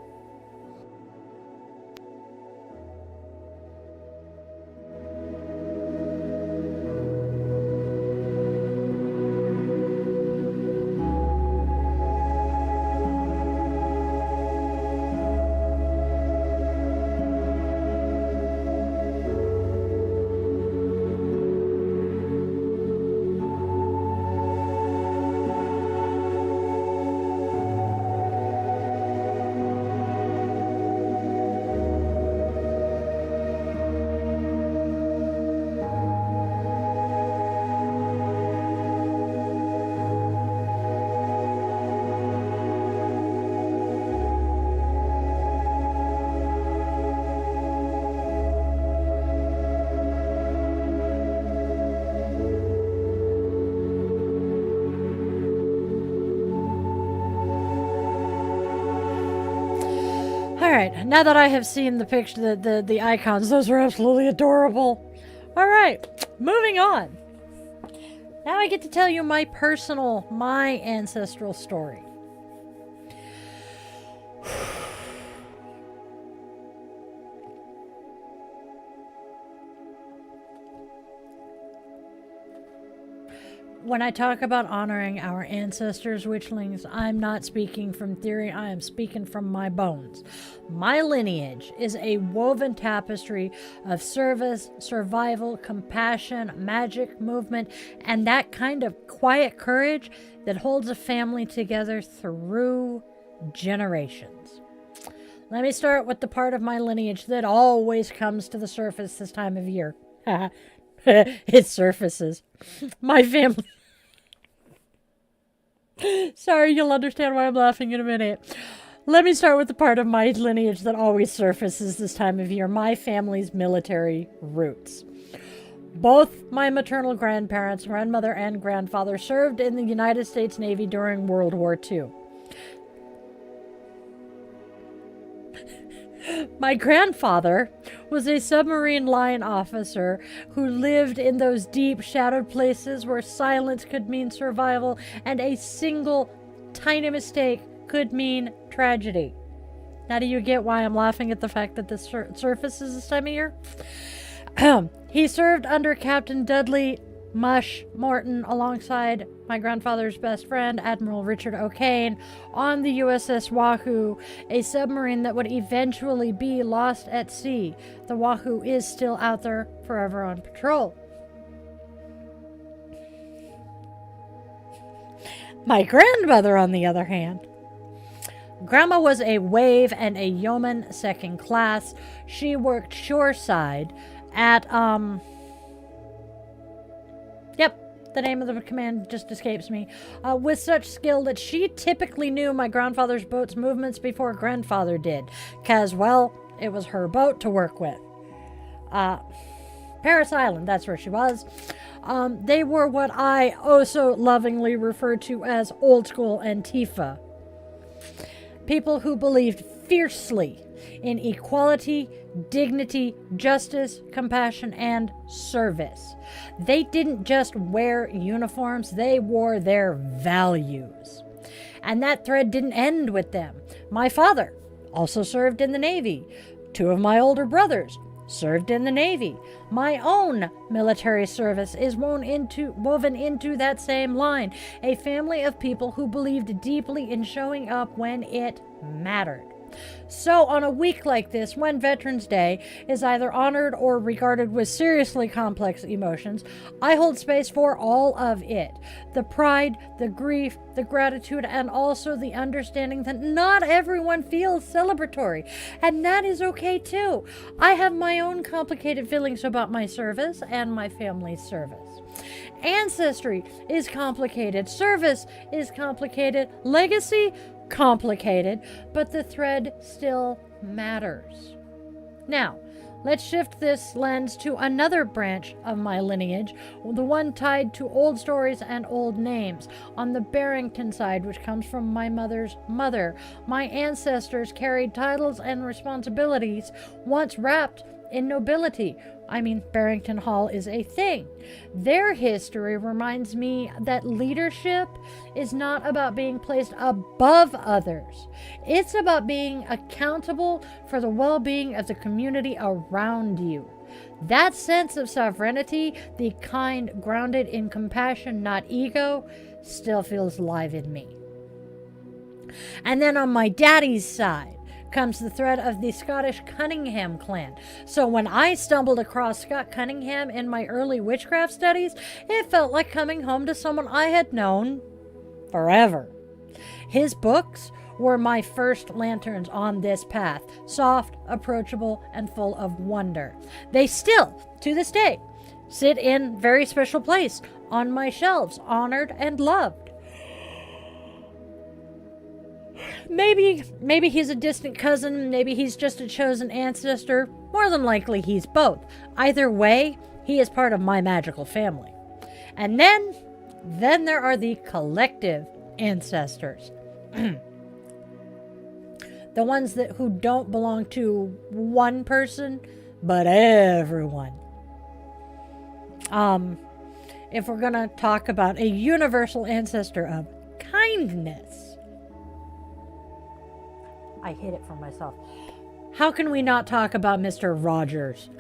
right, now that I have seen the picture, the icons, those are absolutely adorable. All right, moving on. Now I get to tell you my ancestral story. When I talk about honoring our ancestors, witchlings, I'm not speaking from theory, I am speaking from my bones. My lineage is a woven tapestry of service, survival, compassion, magic, movement, and that kind of quiet courage that holds a family together through generations. Let me start with the part of my lineage that always comes to the surface this time of year. It surfaces. My family. Sorry, you'll understand why I'm laughing in a minute. Let me start with the part of my lineage that always surfaces this time of year. My family's military roots. Both my maternal grandparents, grandmother and grandfather, served in the United States Navy during World War II. My grandfather was a submarine line officer who lived in those deep, shadowed places where silence could mean survival and a single tiny mistake could mean tragedy. Now, do you get why I'm laughing at the fact that this surfaces this time of year? He served under Captain Dudley Mush Morton alongside my grandfather's best friend, Admiral Richard O'Kane, on the USS Wahoo, a submarine that would eventually be lost at sea. The Wahoo is still out there, forever on patrol. My grandmother, on the other hand, Grandma was a wave and a yeoman second class. She worked shoreside at, the name of the command just escapes me, with such skill that she typically knew my grandfather's boat's movements before grandfather did, because, well, it was her boat to work with. Paris Island, that's where she was. They were what I so lovingly refer to as old school Antifa. People who believed fiercely in equality, dignity, justice, compassion, and service. They didn't just wear uniforms, they wore their values. And that thread didn't end with them. My father also served in the Navy. Two of my older brothers served in the Navy. My own military service is woven into that same line. A family of people who believed deeply in showing up when it mattered. So on a week like this, when Veterans Day is either honored or regarded with seriously complex emotions, I hold space for all of it. The pride, the grief, the gratitude, and also the understanding that not everyone feels celebratory. And that is okay too. I have my own complicated feelings about my service and my family's service. Ancestry is complicated. Service is complicated. Legacy, complicated, but the thread still matters. Now, let's shift this lens to another branch of my lineage, the one tied to old stories and old names. On the Barrington side, which comes from my mother's mother, my ancestors carried titles and responsibilities once wrapped in nobility. I mean, Barrington Hall is a thing. Their history reminds me that leadership is not about being placed above others. It's about being accountable for the well-being of the community around you. That sense of sovereignty, the kind grounded in compassion, not ego, still feels alive in me. And then on my daddy's side comes the thread of the Scottish Cunningham clan. So when I stumbled across Scott Cunningham in my early witchcraft studies, it felt like coming home to someone I had known forever. His books were my first lanterns on this path, soft, approachable, and full of wonder. They still, to this day, sit in very special place on my shelves, honored and loved. Maybe he's a distant cousin, maybe he's just a chosen ancestor. More than likely, he's both. Either way, he is part of my magical family. And then there are the collective ancestors. The ones who don't belong to one person, but everyone. If we're going to talk about a universal ancestor of kindness, I hid it from myself. How can we not talk about Mr. Rogers?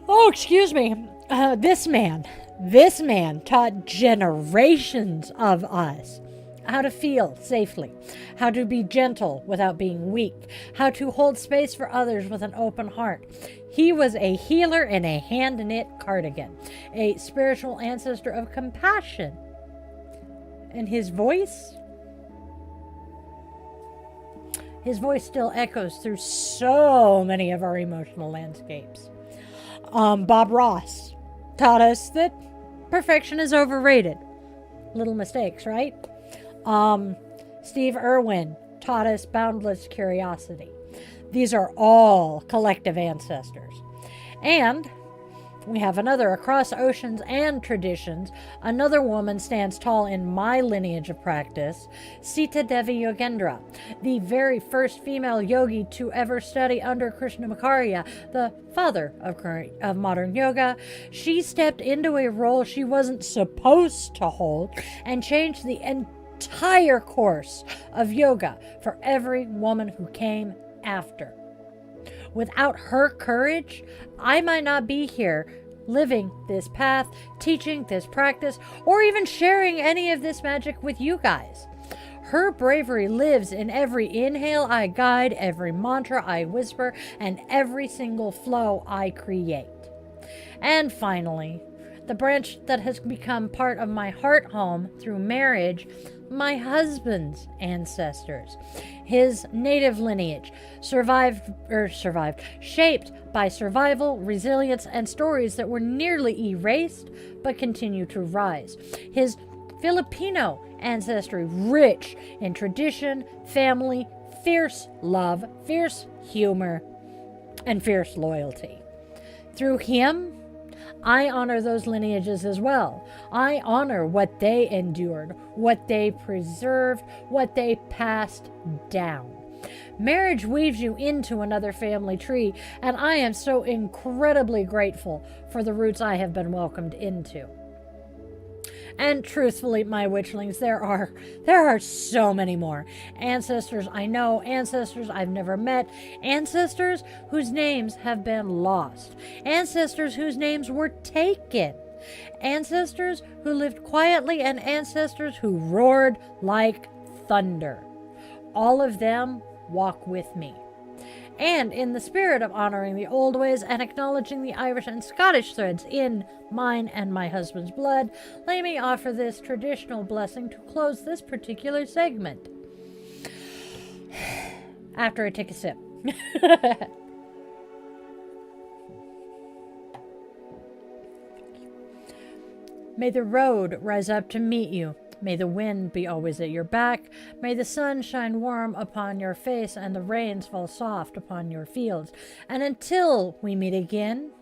Oh, excuse me. This man taught generations of us how to feel safely, how to be gentle without being weak, how to hold space for others with an open heart. He was a healer in a hand-knit cardigan, a spiritual ancestor of compassion. And his voice still echoes through so many of our emotional landscapes. Bob Ross taught us that perfection is overrated. Little mistakes, right? Steve Irwin taught us boundless curiosity. These are all collective ancestors. And we have another across oceans and traditions. Another woman stands tall in my lineage of practice, Sita Devi Yogendra, the very first female yogi to ever study under Krishnamacharya, the father of modern yoga. She stepped into a role she wasn't supposed to hold and changed the entire course of yoga for every woman who came after. Without her courage, I might not be here living this path, teaching this practice, or even sharing any of this magic with you guys. Her bravery lives in every inhale I guide, every mantra I whisper, and every single flow I create. And finally, the branch that has become part of my heart home through marriage, my husband's ancestors. His native lineage shaped by survival, resilience, and stories that were nearly erased but continue to rise. His Filipino ancestry, rich in tradition, family, fierce love, fierce humor, and fierce loyalty. Through him, I honor those lineages as well. I honor what they endured, what they preserved, what they passed down. Marriage weaves you into another family tree, and I am so incredibly grateful for the roots I have been welcomed into. And truthfully, my witchlings, there are so many more. Ancestors I know, ancestors I've never met, ancestors whose names have been lost, ancestors whose names were taken, ancestors who lived quietly, and ancestors who roared like thunder. All of them walk with me. And in the spirit of honoring the old ways and acknowledging the Irish and Scottish threads in mine and my husband's blood, let me offer this traditional blessing to close this particular segment. After I take a sip. May the road rise up to meet you. May the wind be always at your back. May the sun shine warm upon your face and the rains fall soft upon your fields. And until we meet again,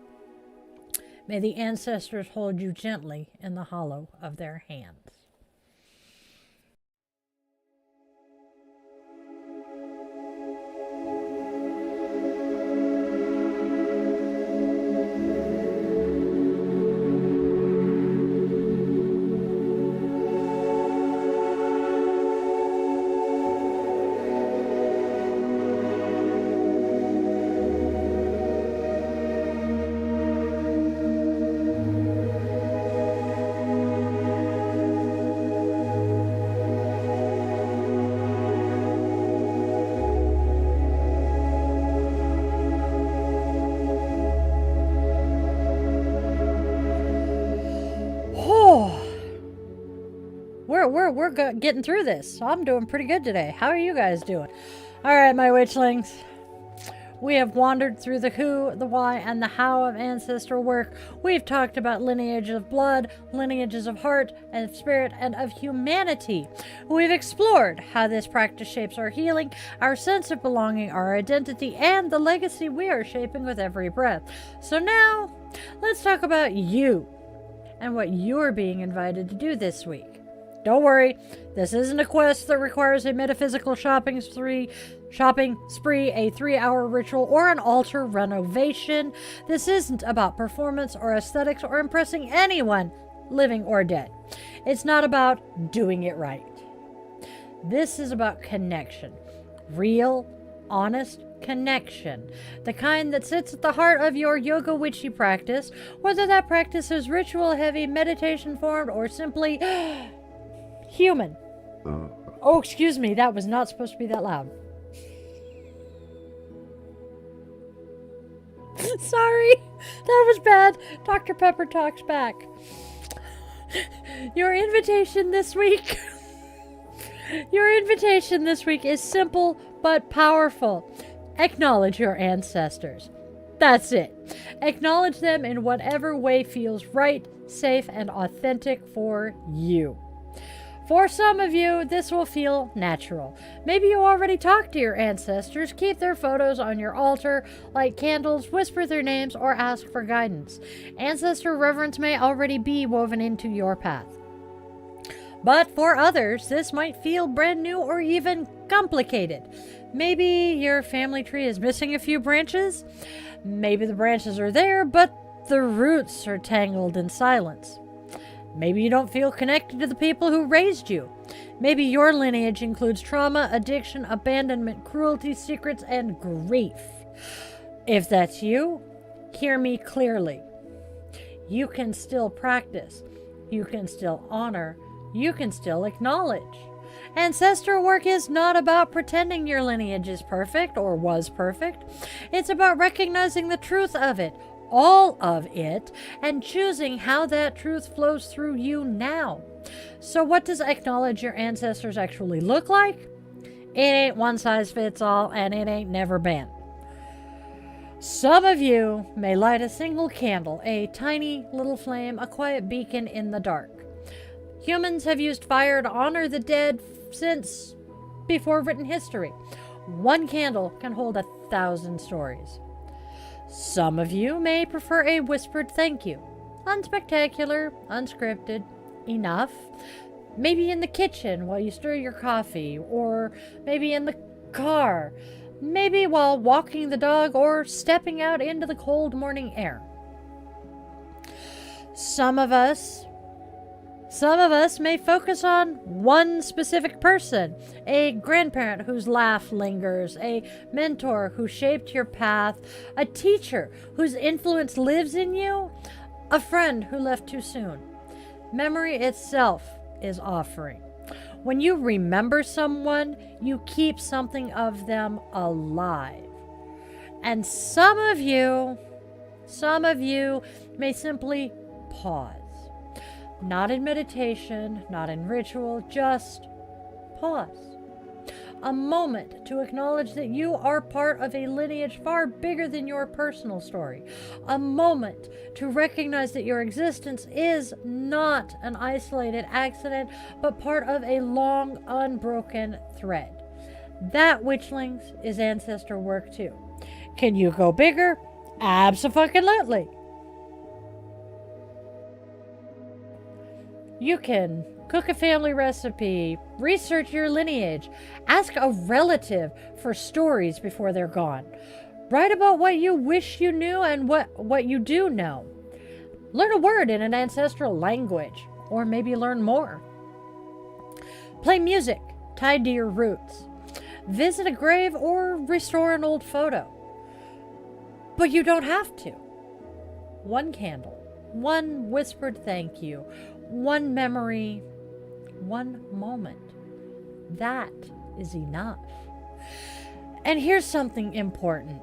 may the ancestors hold you gently in the hollow of their hands. We're getting through this. So I'm doing pretty good today. How are you guys doing? All right, my witchlings. We have wandered through the who, the why, and the how of ancestral work. We've talked about lineages of blood, lineages of heart and of spirit, and of humanity. We've explored how this practice shapes our healing, our sense of belonging, our identity, and the legacy we are shaping with every breath. So now, let's talk about you and what you're being invited to do this week. Don't worry, this isn't a quest that requires a metaphysical shopping spree, a 3-hour ritual, or an altar renovation. This isn't about performance or aesthetics or impressing anyone, living or dead. It's not about doing it right. This is about connection. Real, honest connection. The kind that sits at the heart of your yoga witchy practice, whether that practice is ritual heavy, meditation formed, or simply human. Oh, excuse me, that was not supposed to be that loud. Sorry, that was bad. Dr. Pepper talks back. Your invitation this week is simple but powerful. Acknowledge your ancestors. That's it. Acknowledge them in whatever way feels right, safe, and authentic for you. For some of you, this will feel natural. Maybe you already talked to your ancestors, keep their photos on your altar, light candles, whisper their names, or ask for guidance. Ancestor reverence may already be woven into your path. But for others, this might feel brand new or even complicated. Maybe your family tree is missing a few branches. Maybe the branches are there, but the roots are tangled in silence. Maybe you don't feel connected to the people who raised you. Maybe your lineage includes trauma, addiction, abandonment, cruelty, secrets, and grief. If that's you, hear me clearly. You can still practice. You can still honor. You can still acknowledge. Ancestral work is not about pretending your lineage is perfect or was perfect. It's about recognizing the truth of it, all of it, and choosing how that truth flows through you now. So what does acknowledge your ancestors actually look like? It ain't one size fits all, and it ain't never been. Some of you may light a single candle, a tiny little flame, a quiet beacon in the dark. Humans have used fire to honor the dead since before written history. One candle can hold 1,000 stories. Some of you may prefer a whispered thank you. Unspectacular, unscripted, enough. Maybe in the kitchen while you stir your coffee, or maybe in the car. Maybe while walking the dog or stepping out into the cold morning air. Some of us may focus on one specific person, a grandparent whose laugh lingers, a mentor who shaped your path, a teacher whose influence lives in you, a friend who left too soon. Memory itself is offering. When you remember someone, you keep something of them alive. And some of you may simply pause. Not in meditation, not in ritual, just pause. A moment to acknowledge that you are part of a lineage far bigger than your personal story. A moment to recognize that your existence is not an isolated accident, but part of a long, unbroken thread. That, witchlings, is ancestor work too. Can you go bigger? Abso-fucking-lutely. You can cook a family recipe, research your lineage, ask a relative for stories before they're gone. Write about what you wish you knew and what you do know. Learn a word in an ancestral language, or maybe learn more. Play music tied to your roots. Visit a grave or restore an old photo. But you don't have to. One candle, one whispered thank you, one memory, one moment. That is enough. And here's something important.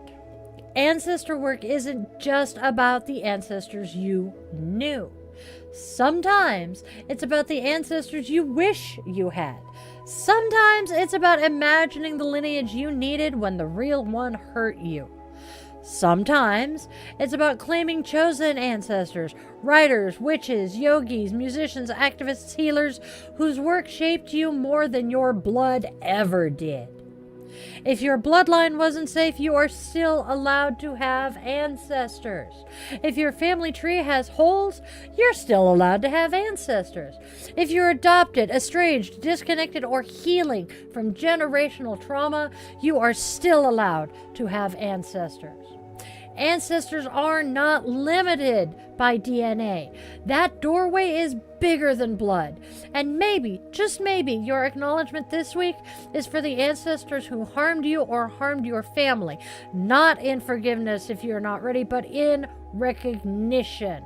Ancestor work isn't just about the ancestors you knew. Sometimes it's about the ancestors you wish you had. Sometimes it's about imagining the lineage you needed when the real one hurt you. Sometimes it's about claiming chosen ancestors, writers, witches, yogis, musicians, activists, healers, whose work shaped you more than your blood ever did. If your bloodline wasn't safe, you are still allowed to have ancestors. If your family tree has holes, you're still allowed to have ancestors. If you're adopted, estranged, disconnected, or healing from generational trauma, you are still allowed to have ancestors. Ancestors are not limited by DNA. That doorway is bigger than blood. And maybe, just maybe, your acknowledgement this week is for the ancestors who harmed you or harmed your family. Not in forgiveness if you're not ready, but in recognition.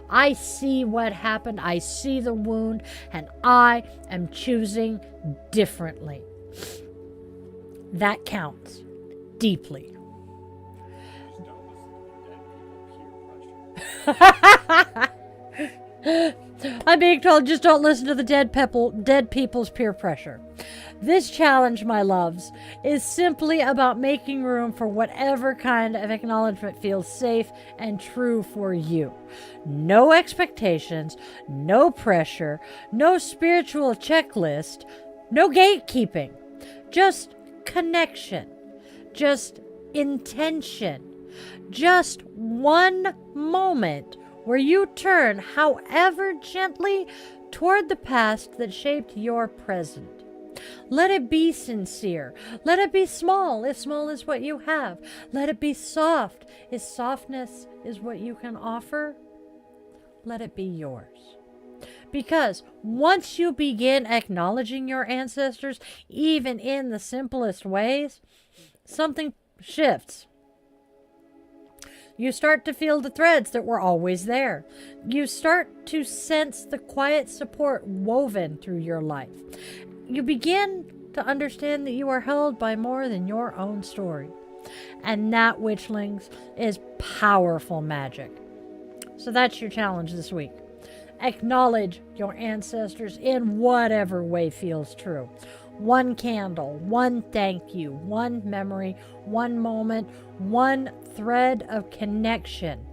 I see what happened. I see the wound, and I am choosing differently. That counts deeply. I'm being told just don't listen to the dead people's peer pressure. This challenge, my loves, is simply about making room for whatever kind of acknowledgement feels safe and true for you. No expectations, no pressure, no spiritual checklist, no gatekeeping. Just connection. Just intention. Just one moment where you turn, however gently, toward the past that shaped your present. Let it be sincere. Let it be small, if small is what you have. Let it be soft, if softness is what you can offer. Let it be yours. Because once you begin acknowledging your ancestors, even in the simplest ways, something shifts. You start to feel the threads that were always there. You start to sense the quiet support woven through your life. You begin to understand that you are held by more than your own story. And that, Witchlings, is powerful magic. So that's your challenge this week. Acknowledge your ancestors in whatever way feels true. One candle, one thank you, one memory, one moment, one thread of connection.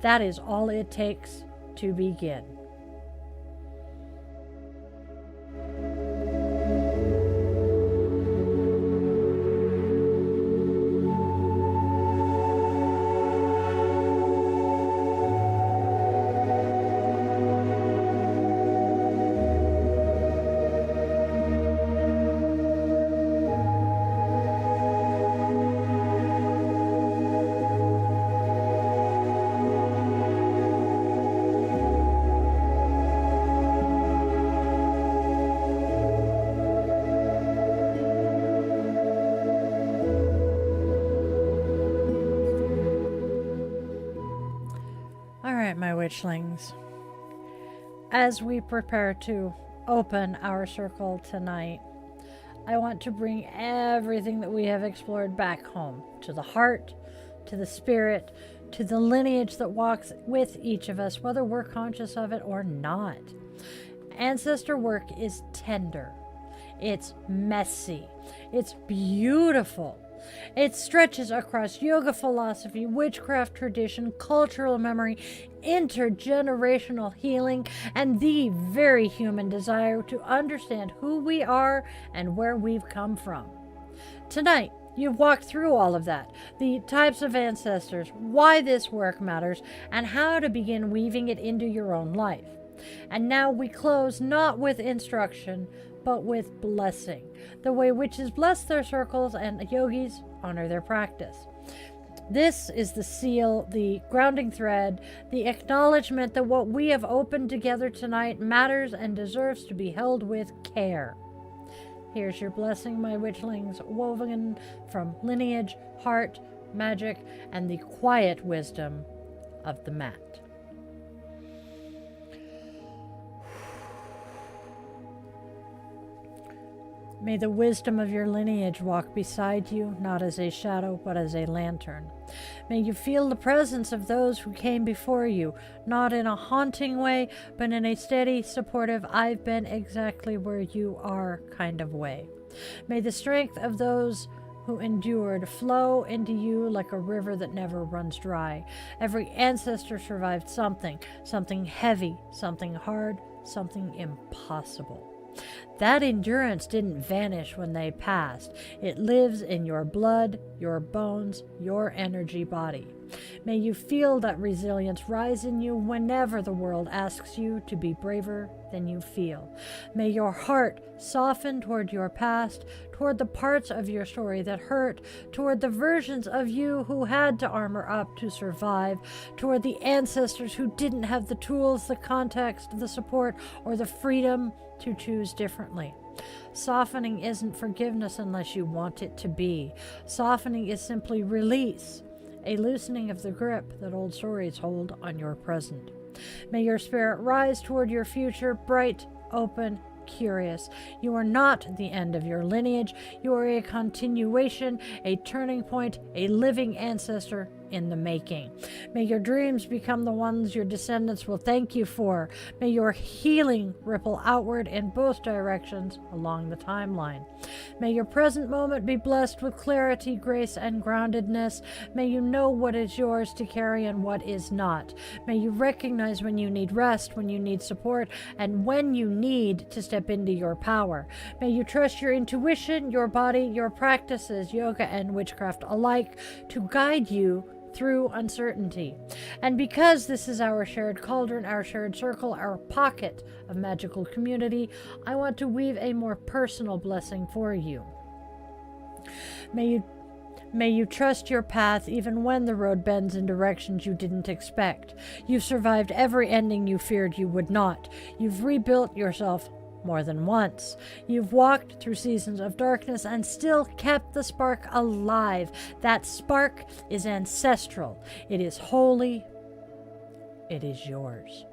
That is all it takes to begin. My Witchlings, as we prepare to open our circle tonight, I want to bring everything that we have explored back home, to the heart, to the spirit, to the lineage that walks with each of us, whether we're conscious of it or not. Ancestor work is tender. It's messy. It's beautiful. It stretches across yoga philosophy, witchcraft tradition, cultural memory, intergenerational healing, and the very human desire to understand who we are and where we've come from. Tonight, you've walked through all of that, the types of ancestors, why this work matters, and how to begin weaving it into your own life. And now we close not with instruction, but with blessing, the way witches bless their circles and yogis honor their practice. This is the seal, the grounding thread, the acknowledgement that what we have opened together tonight matters and deserves to be held with care. Here's your blessing, my Witchlings, woven from lineage, heart, magic, and the quiet wisdom of the mat. May the wisdom of your lineage walk beside you, not as a shadow, but as a lantern. May you feel the presence of those who came before you, not in a haunting way, but in a steady, supportive, I've been exactly where you are kind of way. May the strength of those who endured flow into you like a river that never runs dry. Every ancestor survived something heavy, something hard, something impossible. That endurance didn't vanish when they passed. It lives in your blood, your bones, your energy body. May you feel that resilience rise in you whenever the world asks you to be braver than you feel. May your heart soften toward your past, toward the parts of your story that hurt, toward the versions of you who had to armor up to survive, toward the ancestors who didn't have the tools, the context, the support, or the freedom to choose differently. Softening isn't forgiveness unless you want it to be. Softening is simply release, a loosening of the grip that old stories hold on your present. May your spirit rise toward your future, bright, open, curious. You are not the end of your lineage. You are a continuation, a turning point, a living ancestor in the making. May your dreams become the ones your descendants will thank you for. May your healing ripple outward in both directions along the timeline. May your present moment be blessed with clarity, grace, and groundedness. May you know what is yours to carry and what is not. May you recognize when you need rest, when you need support, and when you need to step into your power. May you trust your intuition, your body, your practices, yoga and witchcraft alike, to guide you through uncertainty. And because this is our shared cauldron, our shared circle, our pocket of magical community, I want to weave a more personal blessing for you. May you trust your path even when the road bends in directions you didn't expect. You've survived every ending you feared you would not. You've rebuilt yourself more than once. You've walked through seasons of darkness and still kept the spark alive. That spark is ancestral. It is holy. It is yours.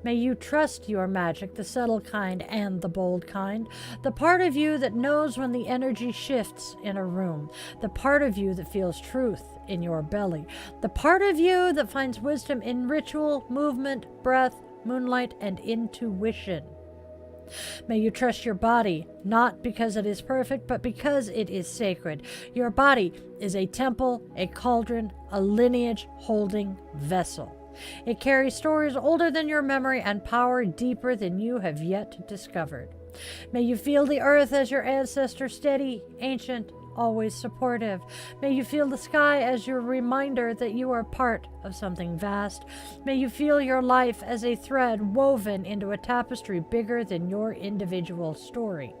May you trust your magic, the subtle kind and the bold kind, the part of you that knows when the energy shifts in a room, the part of you that feels truth in your belly, the part of you that finds wisdom in ritual, movement, breath, moonlight, and intuition. May you trust your body, not because it is perfect, but because it is sacred. Your body is a temple, a cauldron, a lineage-holding vessel. It carries stories older than your memory and power deeper than you have yet discovered. May you feel the earth as your ancestor, steady, ancient, always supportive. May you feel the sky as your reminder that you are part of something vast. May you feel your life as a thread woven into a tapestry bigger than your individual story.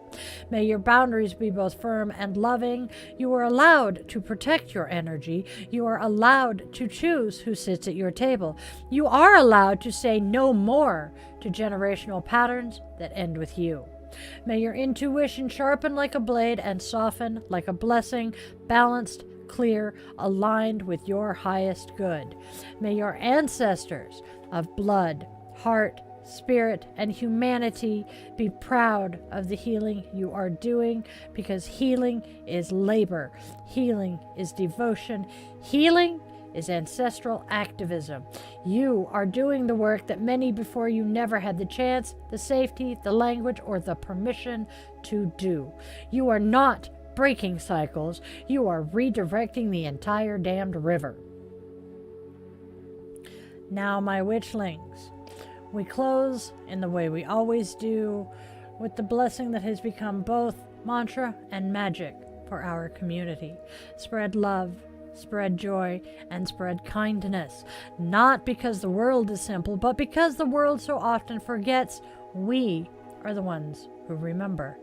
May your boundaries be both firm and loving. You are allowed to protect your energy. You are allowed to choose who sits at your table. You are allowed to say no more to generational patterns that end with you. May your intuition sharpen like a blade and soften like a blessing, balanced, clear, aligned with your highest good. May your ancestors of blood, heart, spirit, and humanity be proud of the healing you are doing, because healing is labor, healing is devotion, healing is ancestral activism. You are doing the work that many before you never had the chance, the safety, the language, or the permission to do. You are not breaking cycles. You are redirecting the entire damned river. Now, my witchlings, we close in the way we always do, with the blessing that has become both mantra and magic for our community. Spread love, spread joy, and spread kindness. Not because the world is simple, but because the world so often forgets we are the ones who remember.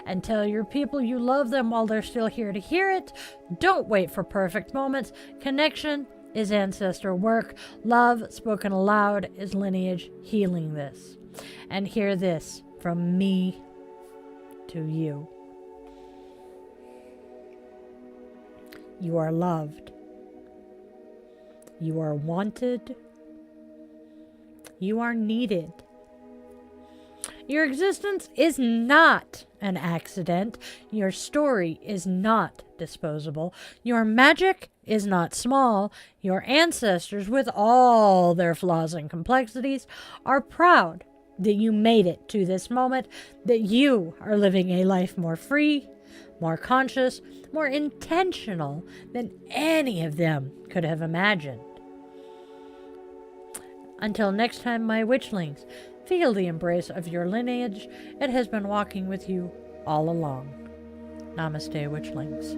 And tell your people you love them while they're still here to hear it. Don't wait for perfect moments. Connection is ancestor work. Love spoken aloud is lineage healing this. And hear this from me to you. You are loved. You are wanted. You are needed. Your existence is not an accident. Your story is not disposable. Your magic is not small. Your ancestors, with all their flaws and complexities, are proud that you made it to this moment, that you are living a life more free, more conscious, more intentional than any of them could have imagined. Until next time, my witchlings, Feel the embrace of your lineage. It has been walking with you all along. Namaste, Witchlings.